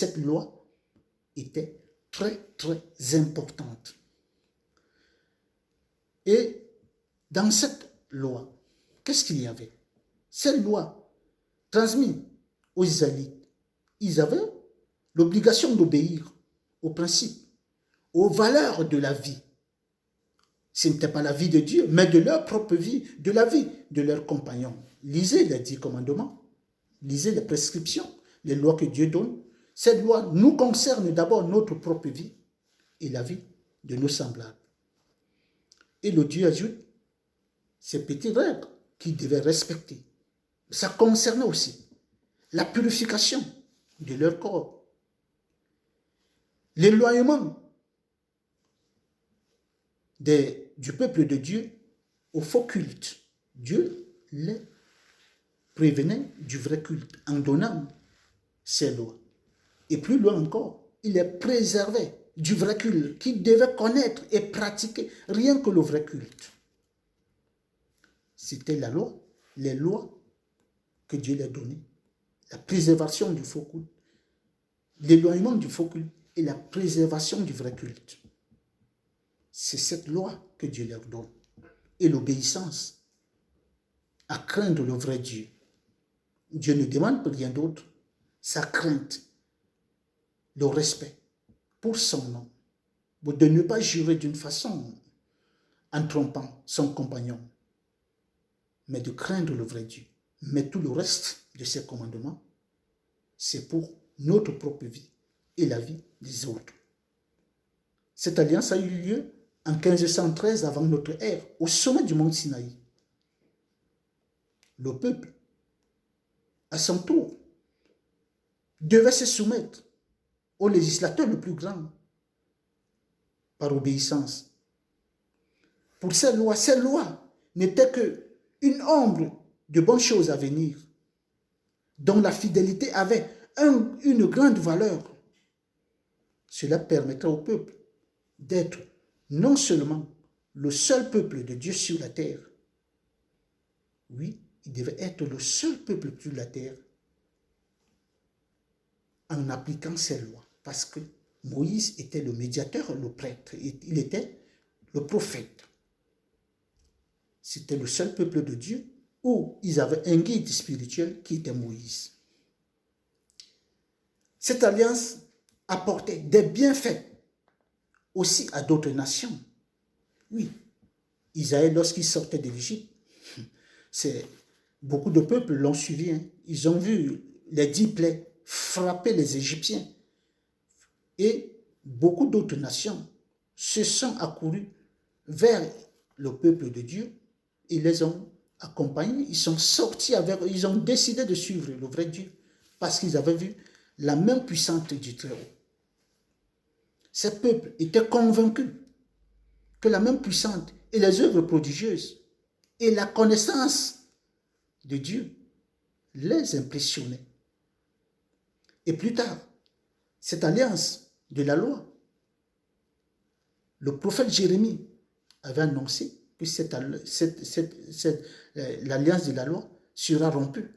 Cette loi était très, très importante. Et dans cette loi, qu'est-ce qu'il y avait? Cette loi transmise aux Israélites, ils avaient l'obligation d'obéir aux principes, aux valeurs de la vie. Ce n'était pas la vie de Dieu, mais de leur propre vie, de la vie de leurs compagnons. Lisez les 10 commandements, lisez les prescriptions, les lois que Dieu donne. Cette loi nous concerne d'abord notre propre vie et la vie de nos semblables. Et le Dieu ajoute ces petites règles qu'ils devaient respecter. Ça concernait aussi la purification de leur corps, l'éloignement du peuple de Dieu au faux culte. Dieu les prévenait du vrai culte en donnant ces lois. Et plus loin encore, il les préservait du vrai culte qu'ils devaient connaître et pratiquer, rien que le vrai culte. C'était la loi, les lois que Dieu les donnait. La préservation du faux culte, l'éloignement du faux culte et la préservation du vrai culte. C'est cette loi que Dieu leur donne. Et l'obéissance à craindre le vrai Dieu. Dieu ne demande rien d'autre. Sa crainte, le respect pour son nom, de ne pas jurer d'une façon en trompant son compagnon, mais de craindre le vrai Dieu. Mais tout le reste de ces commandements, c'est pour notre propre vie et la vie des autres. Cette alliance a eu lieu en 1513 avant notre ère, au sommet du mont Sinaï. Le peuple, à son tour, devait se soumettre au législateur le plus grand par obéissance. Pour ces lois n'étaient qu'une ombre de bonnes choses à venir, dont la fidélité avait une grande valeur. Cela permettrait au peuple d'être non seulement le seul peuple de Dieu sur la terre, oui, il devait être le seul peuple sur la terre en appliquant ces lois, parce que Moïse était le médiateur, le prêtre, il était le prophète. C'était le seul peuple de Dieu où ils avaient un guide spirituel qui était Moïse. Cette alliance apportait des bienfaits aussi à d'autres nations. Oui, Israël, lorsqu'il sortait de l'Égypte, beaucoup de peuples l'ont suivi. Ils ont vu les 10 plaies frapper les Égyptiens. Et beaucoup d'autres nations se sont accourues vers le peuple de Dieu et les ont accompagnés. Ils sont sortis avec eux, ils ont décidé de suivre le vrai Dieu parce qu'ils avaient vu la main puissante du Très-Haut. Ces peuples étaient convaincus que la main puissante et les œuvres prodigieuses et la connaissance de Dieu les impressionnaient. Et plus tard, cette alliance de la loi, le prophète Jérémie avait annoncé que l'alliance de la loi sera rompue.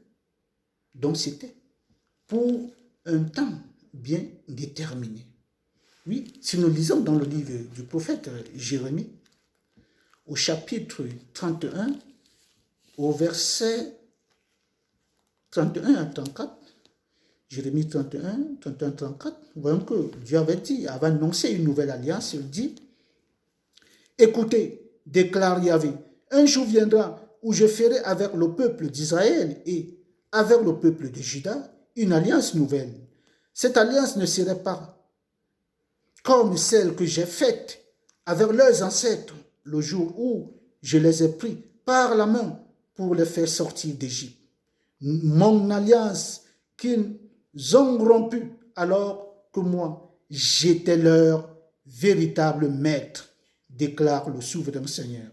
Donc c'était pour un temps bien déterminé. Oui, si nous lisons dans le livre du prophète Jérémie, au chapitre 31, au verset 31 à 34, Jérémie 31, 34, nous voyons que Dieu avait annoncé une nouvelle alliance. Il dit, écoutez, déclare Yahvé, un jour viendra où je ferai avec le peuple d'Israël et avec le peuple de Juda une alliance nouvelle. Cette alliance ne serait pas comme celle que j'ai faite avec leurs ancêtres le jour où je les ai pris par la main pour les faire sortir d'Égypte. Mon alliance qu'ils ont rompue alors que moi, j'étais leur véritable maître, déclare le souverain Seigneur.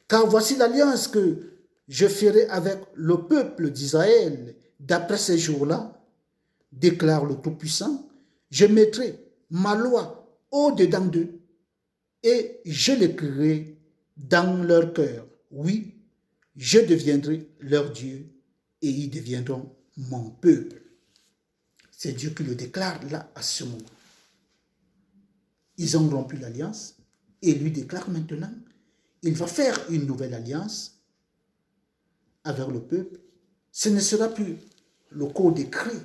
Car voici l'alliance que je ferai avec le peuple d'Israël d'après ces jours-là, déclare le Tout-Puissant, je mettrai ma loi au-dedans d'eux et je l'écrirai dans leur cœur. Oui, je deviendrai leur Dieu et ils deviendront mon peuple. C'est Dieu qui le déclare là, à ce moment. Ils ont rompu l'alliance et lui déclare maintenant, il va faire une nouvelle alliance avec le peuple. Ce ne sera plus le code écrit.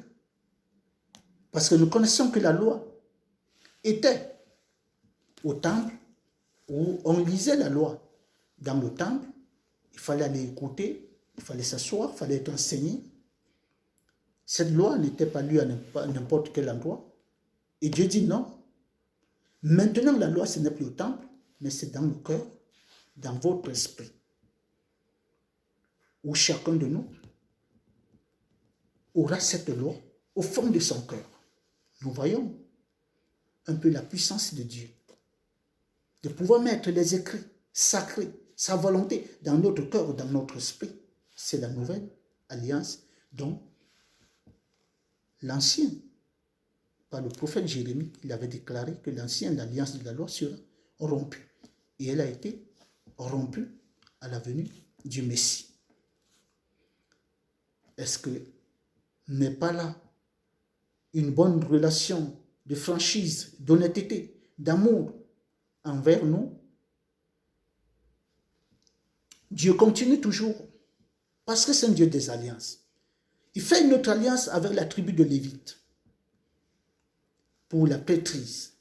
Parce que nous connaissons que la loi était au temple où on lisait la loi. Dans le temple, il fallait aller écouter, il fallait s'asseoir, il fallait être enseigné. Cette loi n'était pas lue à n'importe quel endroit. Et Dieu dit non. Maintenant, la loi, ce n'est plus au temple, mais c'est dans le cœur, dans votre esprit. Où chacun de nous aura cette loi au fond de son cœur. Nous voyons un peu la puissance de Dieu. De pouvoir mettre les écrits sacrés, sa volonté dans notre cœur, dans notre esprit. C'est la nouvelle alliance dont l'ancien, par le prophète Jérémie, il avait déclaré que l'ancienne alliance de la loi sera rompue. Et elle a été rompue à la venue du Messie. Est-ce que n'est pas là une bonne relation de franchise, d'honnêteté, d'amour envers nous? Dieu continue toujours, parce que c'est un Dieu des alliances. Il fait une autre alliance avec la tribu de Lévite pour la prêtrise.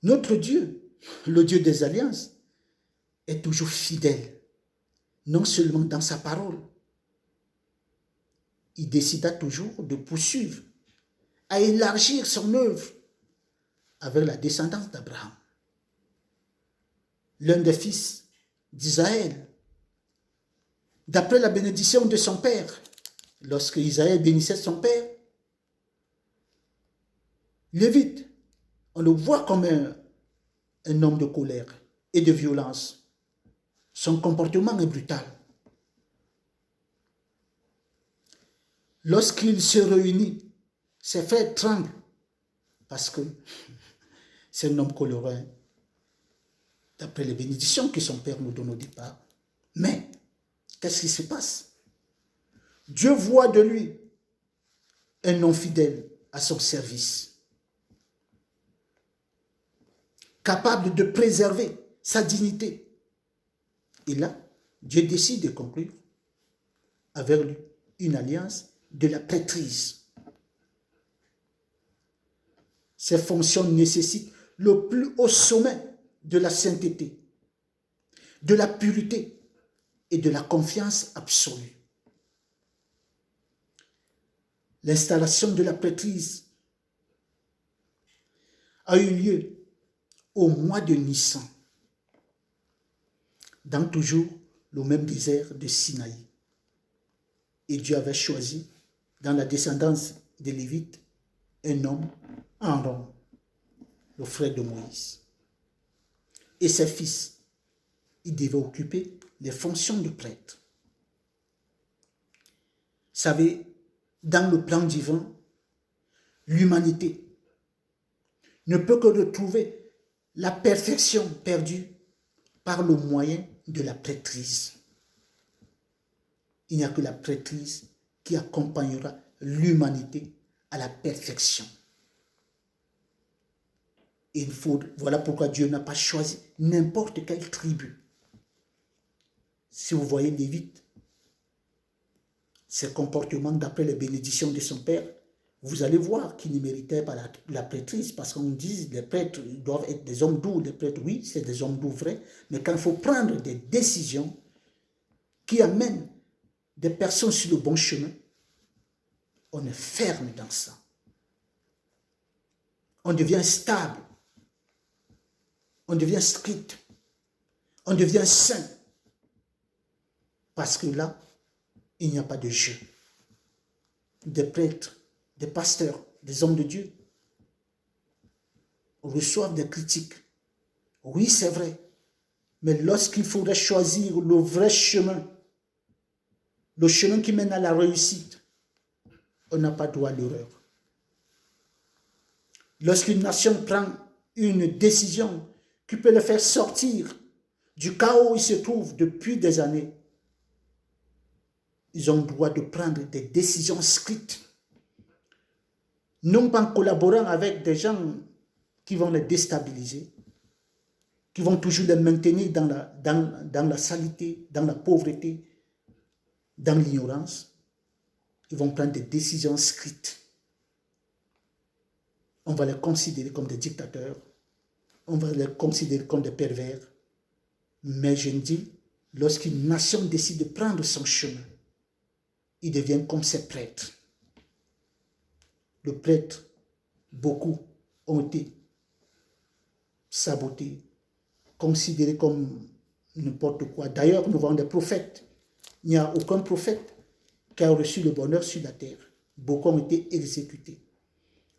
Notre Dieu, le Dieu des alliances, est toujours fidèle, non seulement dans sa parole. Il décida toujours de poursuivre, à élargir son œuvre avec la descendance d'Abraham. L'un des fils d'Israël, d'après la bénédiction de son père, lorsque Isaïe bénissait son père, Lévite, on le voit comme un homme de colère et de violence. Son comportement est brutal. Lorsqu'il se réunit, ses frères tremblent parce que c'est un homme coloré, d'après les bénédictions que son père nous donne au départ. Mais, qu'est-ce qui se passe? Dieu voit de lui un homme fidèle à son service, capable de préserver sa dignité. Et là, Dieu décide de conclure avec lui une alliance de la prêtrise. Ces fonctions nécessitent le plus haut sommet de la sainteté, de la pureté et de la confiance absolue. L'installation de la prêtrise a eu lieu au mois de Nissan, dans toujours le même désert de Sinaï. Et Dieu avait choisi, dans la descendance des Lévites, un homme, Aaron, le frère de Moïse. Et ses fils, ils devaient occuper les fonctions de prêtre. Vous savez, dans le plan divin, l'humanité ne peut que retrouver la perfection perdue par le moyen de la prêtrise. Il n'y a que la prêtrise qui accompagnera l'humanité à la perfection. Et voilà pourquoi Dieu n'a pas choisi n'importe quelle tribu. Si vous voyez Lévite, ses comportements d'après les bénédictions de son père, vous allez voir qu'il ne méritait pas la prêtrise, parce qu'on dit que les prêtres doivent être des hommes doux. Les prêtres, oui, c'est des hommes doux vrais, mais quand il faut prendre des décisions qui amènent des personnes sur le bon chemin, on est ferme dans ça. On devient stable. On devient strict. On devient saint. Parce que là, il n'y a pas de jeu. Des prêtres, des pasteurs, des hommes de Dieu reçoivent des critiques. Oui, c'est vrai. Mais lorsqu'il faudrait choisir le vrai chemin, le chemin qui mène à la réussite, on n'a pas droit à l'erreur. Lorsqu'une nation prend une décision qui peut le faire sortir du chaos où il se trouve depuis des années, ils ont le droit de prendre des décisions strictes non pas en collaborant avec des gens qui vont les déstabiliser, qui vont toujours les maintenir dans la saleté, dans la pauvreté, dans l'ignorance. Ils vont prendre des décisions scriptes. On va les considérer comme des dictateurs. On va les considérer comme des pervers. Mais je me dis, lorsqu'une nation décide de prendre son chemin, il devient comme ses prêtres. Le prêtre, beaucoup ont été sabotés, considérés comme n'importe quoi. D'ailleurs, nous voyons des prophètes. Il n'y a aucun prophète qui a reçu le bonheur sur la terre. Beaucoup ont été exécutés.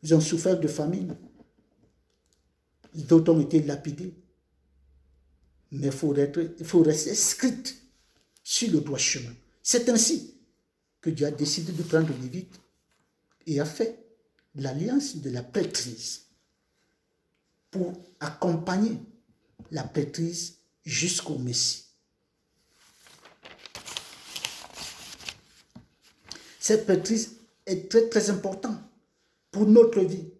Ils ont souffert de famine. D'autres ont été lapidés. Mais il faut rester strict sur le droit chemin. C'est ainsi que Dieu a décidé de prendre les Lévites et a fait l'alliance de la prêtrise pour accompagner la prêtrise jusqu'au Messie. Cette prêtrise est très très importante pour notre vie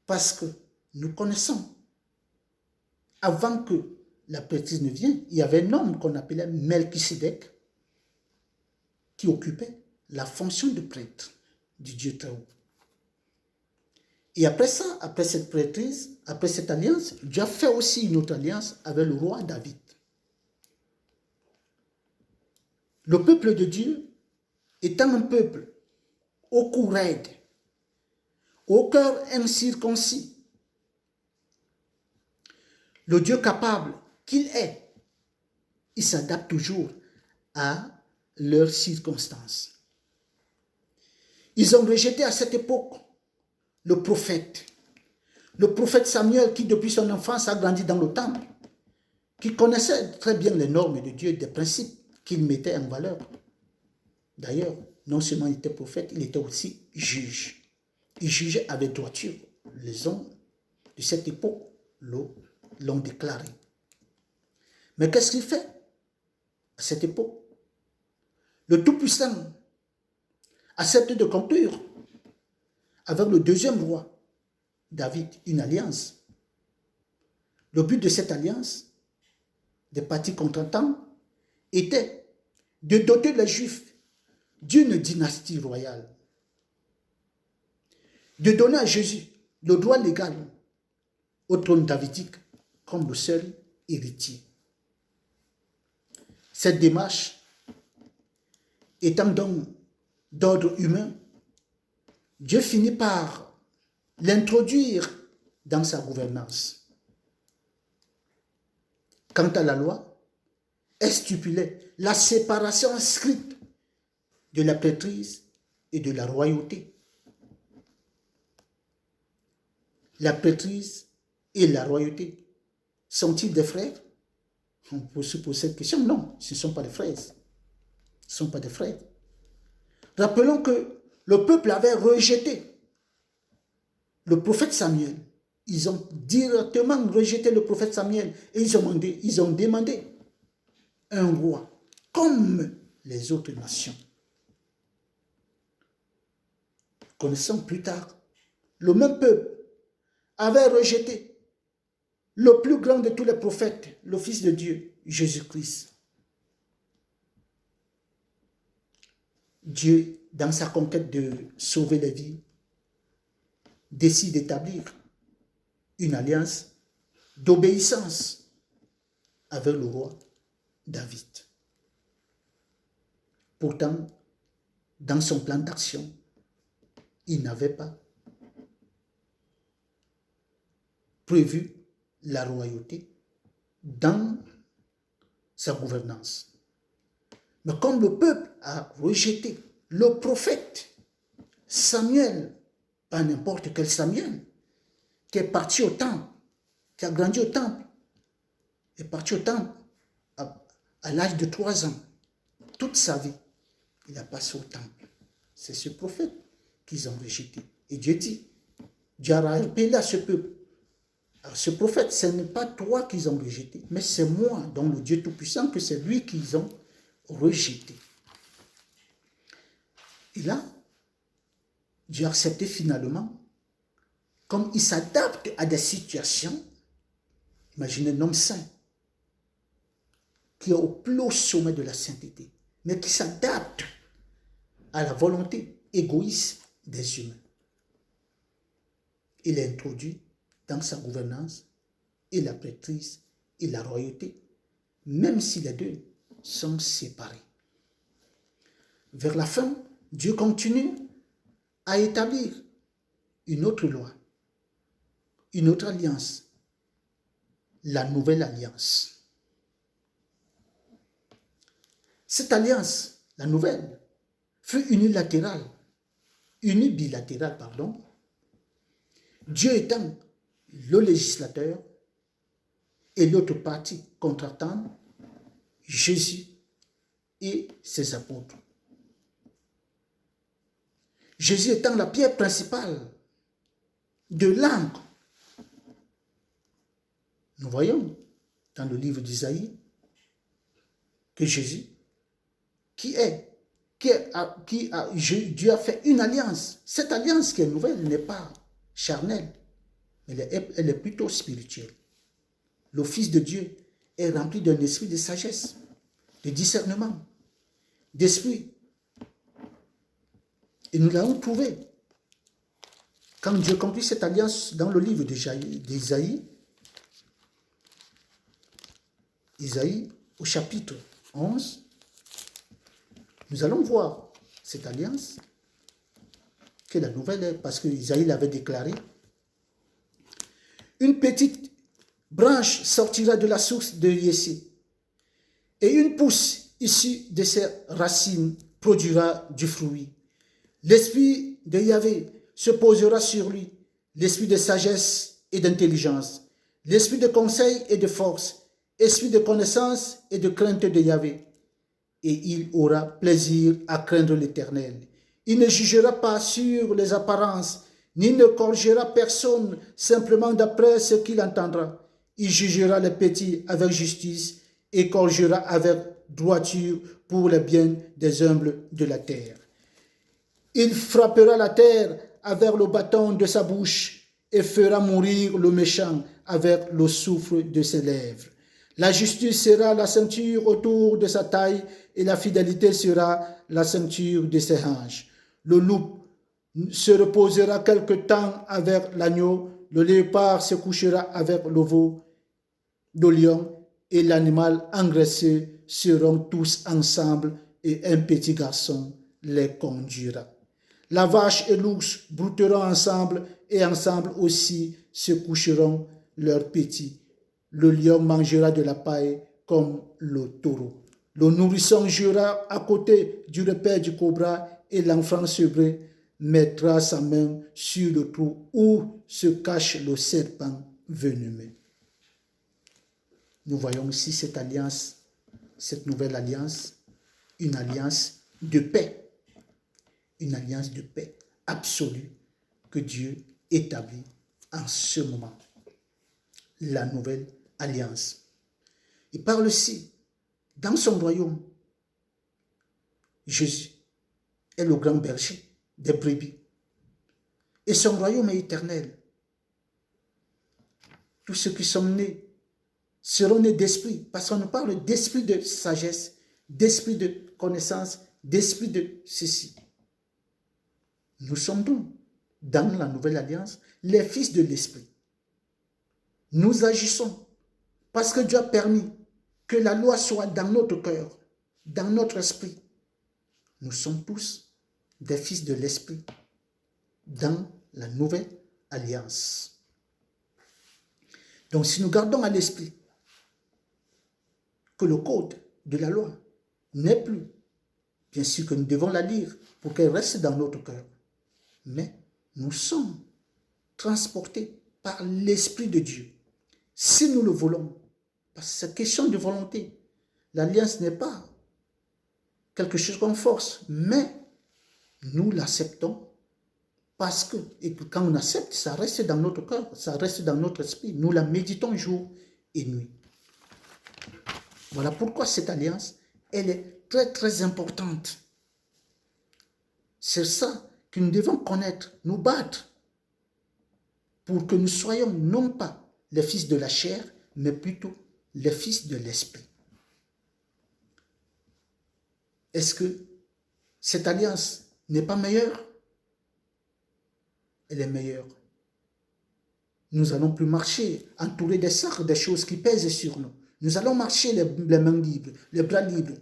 parce que nous connaissons, avant que la prêtrise ne vienne, il y avait un homme qu'on appelait Melchisédek qui occupait la fonction de prêtre du Dieu très haut. Et après ça, après cette prêtrise, après cette alliance, Dieu a fait aussi une autre alliance avec le roi David. Le peuple de Dieu étant un peuple au cou raide, au cœur incirconcis, le Dieu capable qu'il est, il s'adapte toujours à leurs circonstances. Ils ont rejeté à cette époque le prophète Samuel qui depuis son enfance a grandi dans le temple, qui connaissait très bien les normes de Dieu, des principes qu'il mettait en valeur. D'ailleurs, non seulement il était prophète, il était aussi juge. Il jugeait avec droiture. Les hommes de cette époque l'ont déclaré. Mais qu'est-ce qu'il fait à cette époque? Le Tout-Puissant accepte de conclure avec le deuxième roi, David, une alliance. Le but de cette alliance, des partis contractants, était de doter les Juifs d'une dynastie royale, de donner à Jésus le droit légal au trône davidique comme le seul héritier. Cette démarche étant donc d'ordre humain, Dieu finit par l'introduire dans sa gouvernance. Quant à la loi, elle stipulait la séparation stricte de la prêtrise et de la royauté. La prêtrise et la royauté sont-ils des frères? On peut se poser cette question. Non, ce ne sont pas des frères. Ce ne sont pas des frères. Rappelons que le peuple avait rejeté le prophète Samuel. Ils ont directement rejeté le prophète Samuel et ils ont demandé un roi comme les autres nations. Connaissons plus tard, le même peuple avait rejeté le plus grand de tous les prophètes, le Fils de Dieu, Jésus-Christ. Dieu, dans sa conquête de sauver les vies, décide d'établir une alliance d'obéissance avec le roi David. Pourtant, dans son plan d'action, il n'avait pas prévu la royauté dans sa gouvernance. Mais comme le peuple a rejeté le prophète Samuel, pas n'importe quel Samuel, qui est parti au temple, qui a grandi au temple, est parti au temple à l'âge de 3 ans, toute sa vie, il a passé au temple. C'est ce prophète qu'ils ont rejeté. Et Dieu dit, Dieu a rappelé à ce peuple, alors, ce prophète, ce n'est pas toi qu'ils ont rejeté, mais c'est moi, donc le Dieu Tout-Puissant, que c'est lui qu'ils ont rejeté. Et là, Dieu a accepté finalement, comme il s'adapte à des situations. Imaginez un homme saint qui est au plus haut sommet de la sainteté, mais qui s'adapte à la volonté égoïste des humains. Il est introduit dans sa gouvernance et la prêtrise et la royauté, même si les deux sont séparés. Vers la fin, Dieu continue à établir une autre loi, une autre alliance, la nouvelle alliance. Cette alliance, la nouvelle, fut unilatérale, unibilatérale, pardon, Dieu étant le législateur et l'autre partie contractante, Jésus et ses apôtres. Jésus étant la pierre principale de l'encre. Nous voyons dans le livre d'Isaïe que Jésus, Dieu a fait une alliance. Cette alliance qui est nouvelle n'est pas charnelle, elle est plutôt spirituelle. Le Fils de Dieu est rempli d'un esprit de sagesse, de discernement, d'esprit. Et nous l'avons trouvé. Quand Dieu conclut cette alliance dans le livre d'Isaïe, Isaïe au chapitre 11, nous allons voir cette alliance, que la nouvelle est, parce que Isaïe l'avait déclaré. Une petite branche sortira de la source de Yessé, et une pousse issue de ses racines produira du fruit. L'esprit de Yahvé se posera sur lui, l'esprit de sagesse et d'intelligence, l'esprit de conseil et de force, esprit de connaissance et de crainte de Yahvé. Et il aura plaisir à craindre l'Éternel. Il ne jugera pas sur les apparences, ni ne corrigera personne simplement d'après ce qu'il entendra. Il jugera les petits avec justice et corrigera avec droiture pour le bien des humbles de la terre. Il frappera la terre avec le bâton de sa bouche et fera mourir le méchant avec le souffle de ses lèvres. La justice sera la ceinture autour de sa taille et la fidélité sera la ceinture de ses hanches. Le loup se reposera quelque temps avec l'agneau, le léopard se couchera avec le veau, le lion et l'animal engraissé seront tous ensemble et un petit garçon les conduira. La vache et l'ours brouteront ensemble et ensemble aussi se coucheront leurs petits. Le lion mangera de la paille comme le taureau. Le nourrisson jouera à côté du repaire du cobra et l'enfant sevré mettra sa main sur le trou où se cache le serpent venimeux. Nous voyons ici cette alliance, cette nouvelle alliance, une alliance de paix. Une alliance de paix absolue que Dieu établit en ce moment. La nouvelle alliance. Il parle aussi, dans son royaume, Jésus est le grand berger des brebis. Et son royaume est éternel. Tous ceux qui sont nés seront nés d'esprit, parce qu'on nous parle d'esprit de sagesse, d'esprit de connaissance, d'esprit de ceci. Nous sommes donc, dans la nouvelle alliance, les fils de l'esprit. Nous agissons parce que Dieu a permis que la loi soit dans notre cœur, dans notre esprit. Nous sommes tous des fils de l'esprit dans la nouvelle alliance. Donc si nous gardons à l'esprit que le code de la loi n'est plus, bien sûr que nous devons la lire pour qu'elle reste dans notre cœur, mais nous sommes transportés par l'Esprit de Dieu. Si nous le voulons, parce que c'est question de volonté, l'alliance n'est pas quelque chose qu'on force, mais nous l'acceptons parce que, et que quand on accepte, ça reste dans notre cœur, ça reste dans notre esprit. Nous la méditons jour et nuit. Voilà pourquoi cette alliance, elle est très très importante. C'est ça que nous devons connaître, nous battre, pour que nous soyons non pas les fils de la chair, mais plutôt les fils de l'esprit. Est-ce que cette alliance n'est pas meilleure? Elle est meilleure. Nous n'allons plus marcher entourés des sacs, des choses qui pèsent sur nous. Nous allons marcher les mains libres, les bras libres,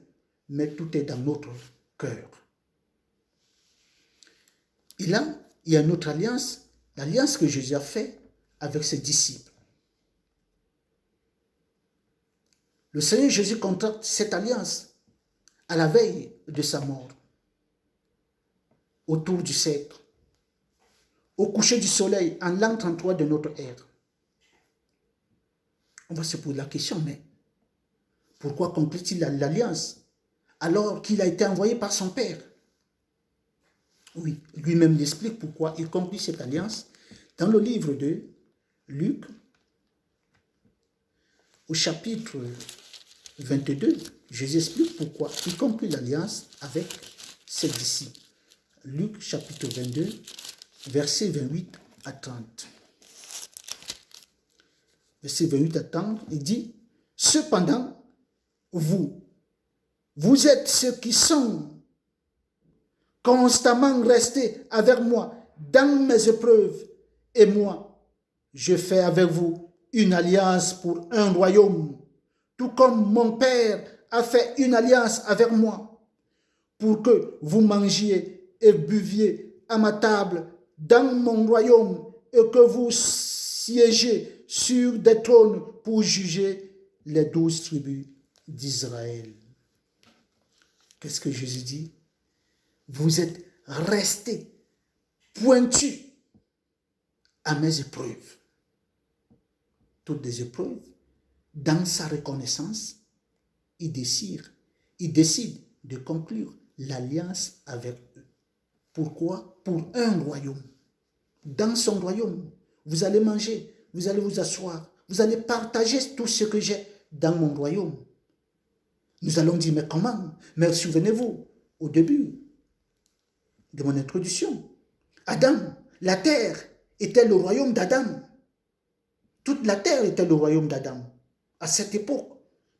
mais tout est dans notre cœur. Et là, il y a une autre alliance, l'alliance que Jésus a faite avec ses disciples. Le Seigneur Jésus contracte cette alliance à la veille de sa mort, autour du siècle, au coucher du soleil, en l'an 33 de notre ère. On va se poser la question, mais pourquoi conclut-il l'alliance alors qu'il a été envoyé par son Père? Oui, lui-même l'explique pourquoi il conclut cette alliance dans le livre de Luc, au chapitre 22. Jésus explique pourquoi il conclut l'alliance avec ses disciples. Luc, chapitre 22, versets 28 à 30. Verset 28 à 30, il dit, « Cependant, vous êtes ceux qui sont constamment restés avec moi dans mes épreuves, et moi, je fais avec vous une alliance pour un royaume, tout comme mon Père a fait une alliance avec moi, pour que vous mangiez et buviez à ma table dans mon royaume et que vous siégez sur des trônes pour juger les 12 tribus d'Israël. » Qu'est-ce que Jésus dit? Vous êtes restés pointus à mes épreuves. Toutes des épreuves, dans sa reconnaissance, il décide de conclure l'alliance avec eux. Pourquoi? Pour un royaume. Dans son royaume, vous allez manger, vous allez vous asseoir, vous allez partager tout ce que j'ai dans mon royaume. Nous allons dire, mais comment? Mais souvenez-vous, au début de mon introduction, Adam, la terre était le royaume d'Adam. Toute la terre était le royaume d'Adam. À cette époque,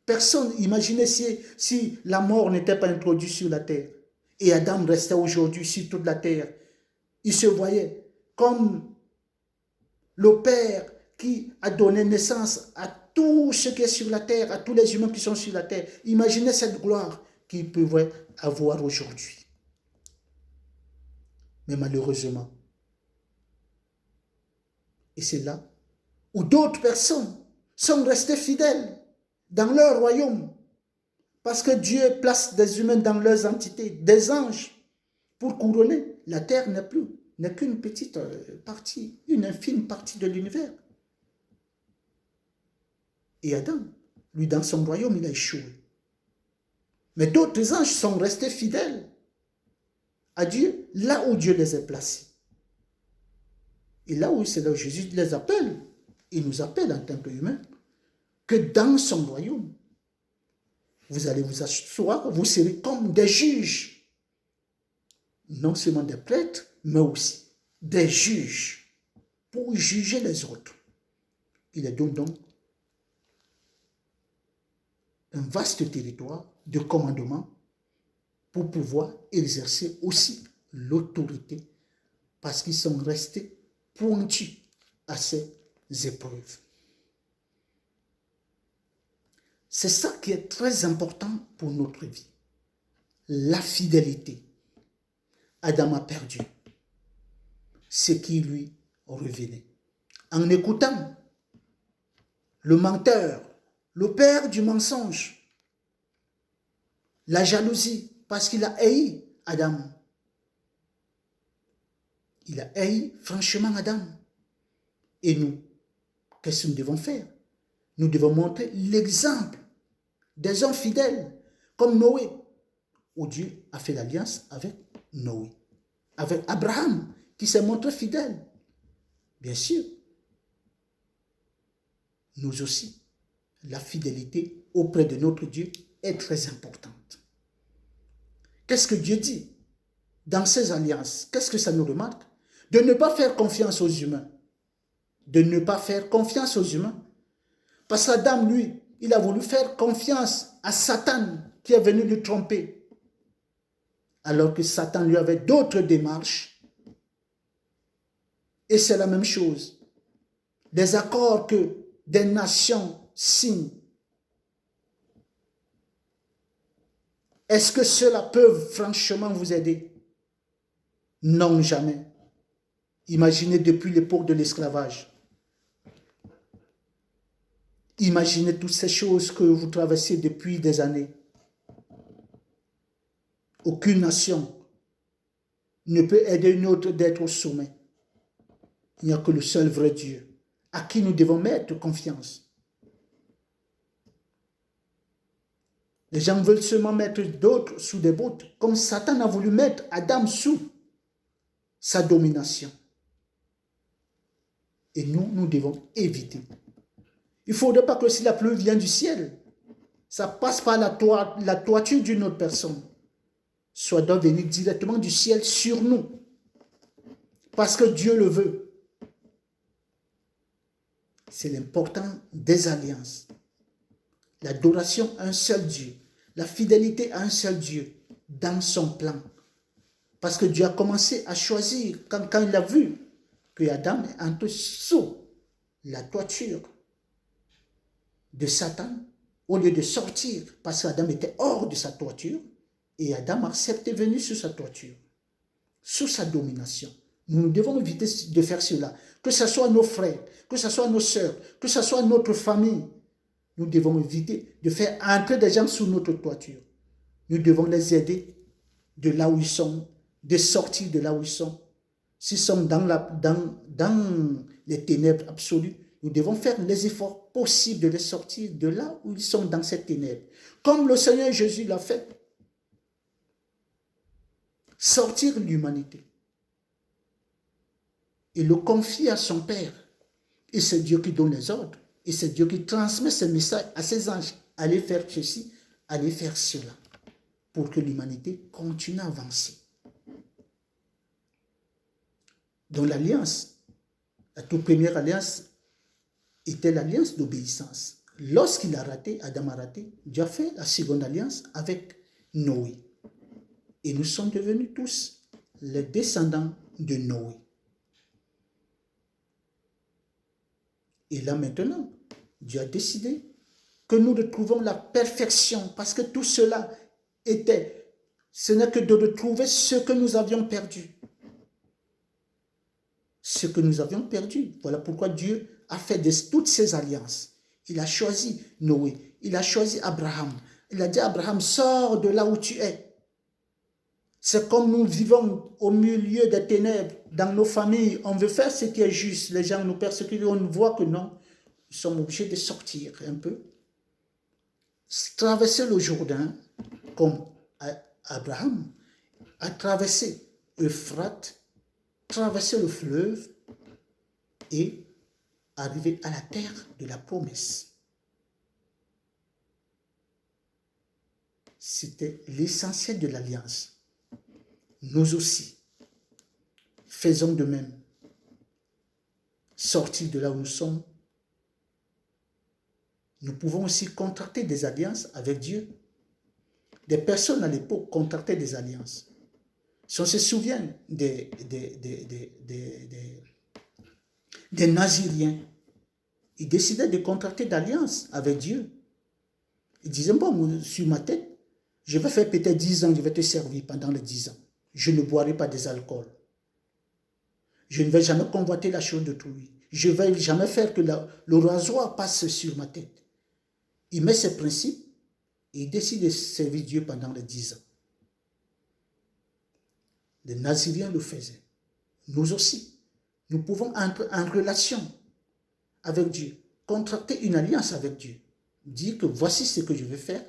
personne n'imaginait si la mort n'était pas introduite sur la terre. Et Adam restait aujourd'hui sur toute la terre. Il se voyait comme le Père qui a donné naissance à tout ce qui est sur la terre, à tous les humains qui sont sur la terre. Imaginez cette gloire qu'il pouvait avoir aujourd'hui. Mais malheureusement, et c'est là où d'autres personnes sont restées fidèles dans leur royaume, parce que Dieu place des humains dans leurs entités, des anges, pour couronner. La terre n'est qu'une petite partie, une infime partie de l'univers. Et Adam, lui, dans son royaume, il a échoué. Mais d'autres anges sont restés fidèles à Dieu, là où Dieu les a placés. Et là où c'est là où Jésus les appelle, il nous appelle en tant qu'humains, que dans son royaume, vous allez vous asseoir, vous serez comme des juges. Non seulement des prêtres, mais aussi des juges pour juger les autres. Il est donc un vaste territoire de commandement pour pouvoir exercer aussi l'autorité parce qu'ils sont restés pointus à ces épreuves. C'est ça qui est très important pour notre vie. La fidélité. Adam a perdu ce qui lui revenait. En écoutant le menteur, le père du mensonge, la jalousie, parce qu'il a haï Adam. Il a haï franchement Adam. Et nous, qu'est-ce que nous devons faire? Nous devons montrer l'exemple des hommes fidèles, comme Noé, où Dieu a fait l'alliance avec Noé, avec Abraham, qui s'est montré fidèle. Bien sûr, nous aussi, la fidélité auprès de notre Dieu est très importante. Qu'est-ce que Dieu dit dans ces alliances, qu'est-ce que ça nous remarque? De ne pas faire confiance aux humains. De ne pas faire confiance aux humains. Parce qu'Adam, lui, il a voulu faire confiance à Satan qui est venu le tromper. Alors que Satan lui avait d'autres démarches. Et c'est la même chose. Des accords que des nations signent. Est-ce que cela peut franchement vous aider? Non, jamais. Imaginez depuis l'époque de l'esclavage. Imaginez toutes ces choses que vous traversez depuis des années. Aucune nation ne peut aider une autre d'être au sommet. Il n'y a que le seul vrai Dieu, à qui nous devons mettre confiance. Les gens veulent seulement mettre d'autres sous des bottes, comme Satan a voulu mettre Adam sous sa domination. Et nous devons éviter. Il ne faudrait pas que si la pluie vient du ciel, ça passe par la toiture d'une autre personne. Soit doit venir directement du ciel sur nous. Parce que Dieu le veut. C'est l'important des alliances. L'adoration à un seul Dieu. La fidélité à un seul Dieu dans son plan. Parce que Dieu a commencé à choisir quand il a vu que Adam est entré sous la toiture de Satan, au lieu de sortir, parce qu'Adam était hors de sa toiture, et Adam acceptait venir sur sa toiture, sous sa domination. Nous devons éviter de faire cela. Que ce soit nos frères, que ce soit nos sœurs, que ce soit notre famille. Nous devons éviter de faire entrer des gens sous notre toiture. Nous devons les aider de là où ils sont, de sortir de là où ils sont. S'ils sont dans les ténèbres absolues, nous devons faire les efforts possibles de les sortir de là où ils sont dans ces ténèbres. Comme le Seigneur Jésus l'a fait. Sortir l'humanité. Et le confier à son Père. Et c'est Dieu qui donne les ordres. Et c'est Dieu qui transmet ce message à ses anges. Allez faire ceci, allez faire cela. Pour que l'humanité continue à avancer. Donc l'alliance, la toute première alliance, était l'alliance d'obéissance. Lorsqu'il a raté, Adam a raté, Dieu a fait la seconde alliance avec Noé. Et nous sommes devenus tous les descendants de Noé. Et là maintenant, Dieu a décidé que nous retrouvons la perfection, parce que tout cela ce n'est que de retrouver ce que nous avions perdu. Ce que nous avions perdu. Voilà pourquoi Dieu a fait toutes ces alliances. Il a choisi Noé, il a choisi Abraham. Il a dit à Abraham, sors de là où tu es. C'est comme nous vivons au milieu des ténèbres, dans nos familles. On veut faire ce qui est juste. Les gens nous persécutent, on voit que non. Nous sommes obligés de sortir un peu. Traverser le Jourdain, comme Abraham a traversé Euphrate, traverser le fleuve et arriver à la terre de la promesse. C'était l'essentiel de l'alliance. Nous aussi, faisons de même. Sortir de là où nous sommes. Nous pouvons aussi contracter des alliances avec Dieu. Des personnes à l'époque contractaient des alliances. Si on se souvient des Naziriens, ils décidaient de contracter d'alliance avec Dieu. Ils disaient, bon, sur ma tête, je vais faire peut-être 10 ans, je vais te servir pendant les 10 ans. Je ne boirai pas des alcools. Je ne vais jamais convoiter la chose d'autrui. Je ne vais jamais faire que le rasoir passe sur ma tête. Il met ses principes et il décide de servir Dieu pendant les 10 ans. Les Naziriens le faisaient. Nous aussi. Nous pouvons entrer en relation avec Dieu, contracter une alliance avec Dieu, dire que voici ce que je vais faire.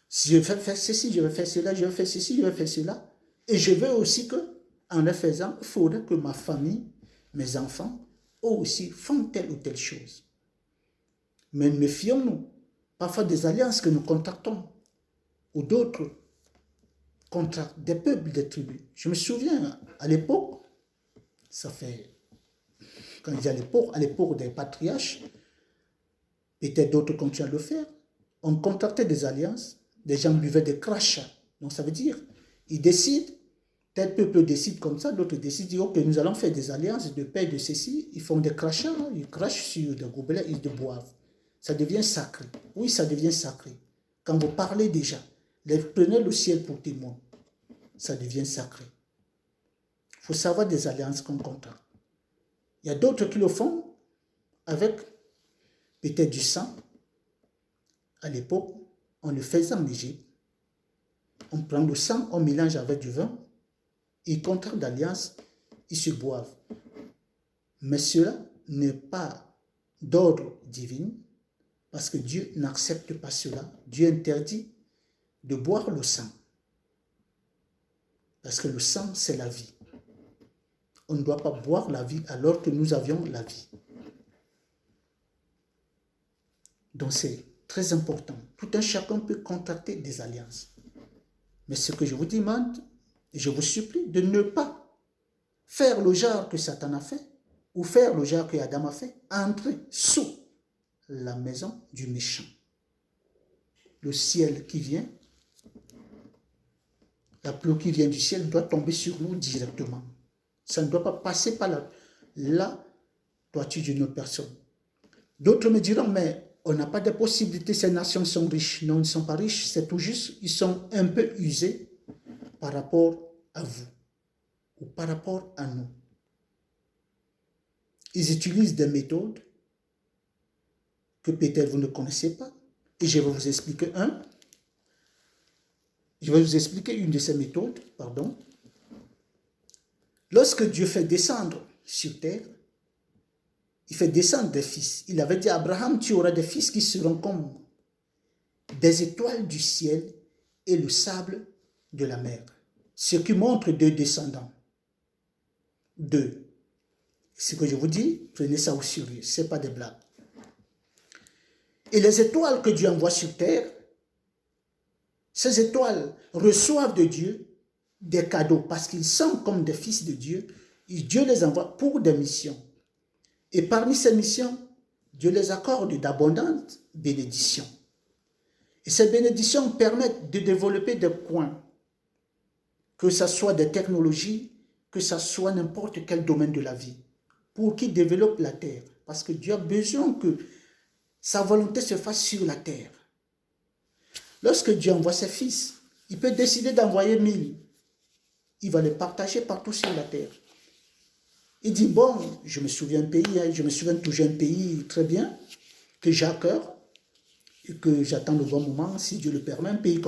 Si je vais faire ceci, je vais faire cela, je vais faire ceci, je vais faire cela. Et je veux aussi que, en le faisant, il faudrait que ma famille, mes enfants, eux aussi font telle ou telle chose. Mais méfions-nous, parfois des alliances que nous contractons, ou d'autres contrats des peuples, des tribus. Je me souviens, à l'époque, ça fait, quand je dis à l'époque des patriarches, peut-être d'autres continuent à le faire, on contractait des alliances, des gens buvaient des crachats. Donc ça veut dire, ils décident, tel peuple décide comme ça, d'autres décident, disent, ok, nous allons faire des alliances de paix, de ceci, ils font des crachats, ils crachent sur des gobelets, ils de boivent. Ça devient sacré. Oui, ça devient sacré. Quand vous parlez déjà, prenez le ciel pour témoin, ça devient sacré. Il faut savoir des alliances qu'on contracte. Il y a d'autres qui le font avec peut-être du sang. À l'époque, on le faisait en Égypte. On prend le sang, on mélange avec du vin, ils contractent d'alliance, ils se boivent. Mais cela n'est pas d'ordre divin, parce que Dieu n'accepte pas cela. Dieu interdit de boire le sang. Parce que le sang, c'est la vie. On ne doit pas boire la vie alors que nous avions la vie. Donc c'est très important. Tout un chacun peut contracter des alliances. Mais ce que je vous demande, et je vous supplie de ne pas faire le genre que Satan a fait, ou faire le genre que Adam a fait, entrer sous la maison du méchant. Le ciel qui vient, la pluie qui vient du ciel doit tomber sur nous directement. Ça ne doit pas passer par la toiture d'une autre personne. D'autres me diront, mais on n'a pas de possibilité, ces nations sont riches. Non, ils ne sont pas riches, c'est tout juste, ils sont un peu usés par rapport à vous ou par rapport à nous. Ils utilisent des méthodes que peut-être vous ne connaissez pas. Et je vais vous expliquer une de ces méthodes, pardon. Lorsque Dieu fait descendre sur terre, il fait descendre des fils. Il avait dit à Abraham, tu auras des fils qui seront comme des étoiles du ciel et le sable de la mer. Ce qui montre deux descendants. Deux. Ce que je vous dis, prenez ça au sérieux, ce n'est pas des blagues. Et les étoiles que Dieu envoie sur terre, ces étoiles reçoivent de Dieu des cadeaux parce qu'ils sont comme des fils de Dieu. Et Dieu les envoie pour des missions. Et parmi ces missions, Dieu les accorde d'abondantes bénédictions. Et ces bénédictions permettent de développer des points, que ce soit des technologies, que ce soit n'importe quel domaine de la vie, pour qu'ils développent la terre. Parce que Dieu a besoin que sa volonté se fasse sur la terre. Lorsque Dieu envoie ses fils, il peut décider d'envoyer 1000. Il va les partager partout sur la terre. Il dit, bon, je me souviens toujours un pays très bien, que j'ai à cœur, et que j'attends le bon moment, si Dieu le permet, un pays comme